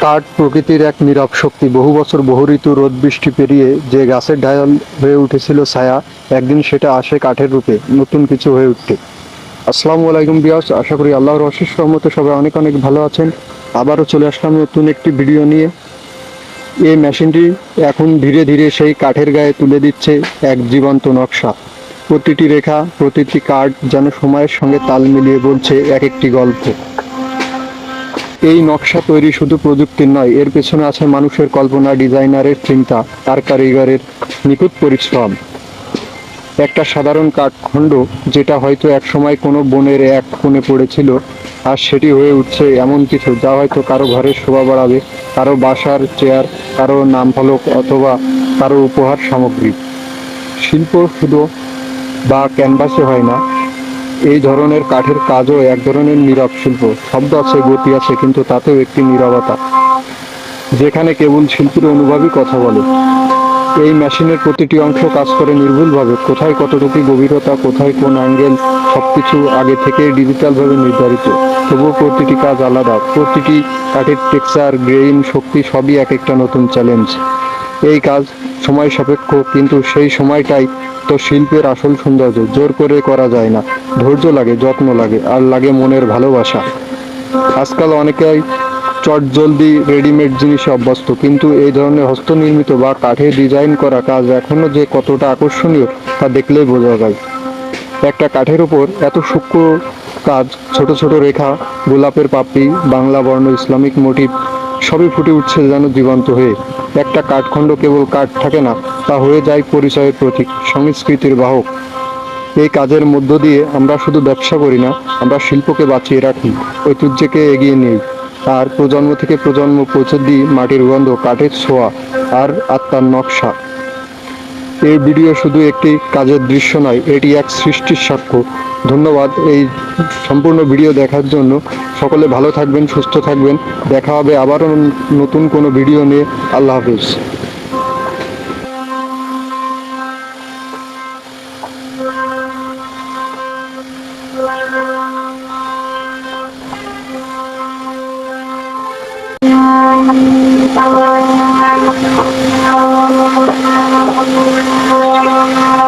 কাঠ প্রকৃতির এক নীরব শক্তি। বহু বছর বহু ঋতু রোদ বৃষ্টি পেরিয়ে যে গাছের ঢাল হয়ে উঠেছিল ছায়া, একদিন সেটা আসে কাঠের রূপে, নতুন কিছু হয়ে উঠতে। আসসালামু আলাইকুম বিয়াস, আশা করি আল্লাহর অশেষ রহমতে সবাই অনেক অনেক ভালো আছেন। আবারও চলে আসলাম নতুন একটি ভিডিও নিয়ে। এই মেশিনটি এখন ধীরে ধীরে সেই কাঠের গায়ে তুলে দিচ্ছে এক জীবন্ত নকশা। প্রতিটি রেখা, প্রতিটি কাঠ যেন সময়ের সঙ্গে তাল মিলিয়ে বলছে এক একটি গল্প। এই নকশা তৈরি শুধু প্রযুক্তির নয়, এর পেছনে আছে মানুষের কল্পনা, ডিজাইনারের চিন্তা আর কারিগরের নিখুঁত পরিশ্রম। একটা সাধারণ কাঠখণ্ড যেটা হয়তো একসময় কোনো বনের এক কোণে পড়েছিল, আর সেটি হয়ে উঠছে এমন কিছু যা হয়তো কারো ঘরের শোভা বাড়াবে, কারো বাসার চেয়ার, কারো নামফলক অথবা কারো উপহার সামগ্রী। শিল্প শুধু বা ক্যানভাসে হয় না, এই ধরনের কাঠের কাজও এক ধরনের নীরব শিল্প। শব্দ আছে, গতি আছে, কিন্তু তাতেও একটি নীরবতা, যেখানে কেবল শিল্পীর অনুভবই কথা বলে। এই মেশিনের প্রতিটি অংশ কাজ করে নির্ভুলভাবে, কোথায় কতটুকু গভীরতা, কোথায় কোন অ্যাঙ্গেল, সবকিছু আগে থেকে ডিজিটালভাবে নির্ধারিত। তবুও প্রতিটি কাজ আলাদা, প্রতিটি কাঠের টেক্সচার, গ্রেইন, শক্তি সবই এক একটা নতুন চ্যালেঞ্জ। এই কাজ সময় সাপেক্ষ, কিন্তু সেই সময়টাই তো শিল্পের আসল সৌন্দর্য। জোর করে করা যায় না, ধৈর্য লাগে, যত্ন লাগে, আর লাগে মনের ভালোবাসা। আজকাল অনেকেই চটজলদি রেডিমেড জিনিসে অভ্যস্ত, কিন্তু এই ধরনের হস্তনির্মিত বা কাঠে ডিজাইন করা কাজ এখনো যে কতটা আকর্ষণীয় তা দেখলেই বোঝা যায়। একটা কাঠের উপর এত সূক্ষ্ম কাজ, ছোট ছোট রেখা, গোলাপের পাপড়ি, বাংলা বর্ণ, ইসলামিক মোটিভ সবই ফুটে উঠছে যেন জীবন্ত হয়ে। একটা কাঠখণ্ড কেবল কাঠ থাকে না, তা হয়ে যায় পরিচয়ের প্রতীক, সংস্কৃতির বাহক। এই কাজের মধ্য দিয়ে আমরা শুধু ব্যবসা করি না, আমরা শিল্পকে বাঁচিয়ে রাখি, ঐতিহ্যকে এগিয়ে নিই, আর প্রজন্ম থেকে প্রজন্ম পৌঁছে দিই মাটির গন্ধ, কাঠের ছোঁয়া আর আত্মার নকশা। এই ভিডিও শুধু একটি কাজের দৃশ্য নয়, এটি এক সৃষ্টির সাক্ষ্য। ধন্যবাদ এই সম্পূর্ণ ভিডিও দেখার জন্য। সকলে ভালো থাকবেন, সুস্থ থাকবেন। দেখা হবে আবারও নতুন কোনো ভিডিও নিয়ে। আল্লাহ হাফিজ। Thank you.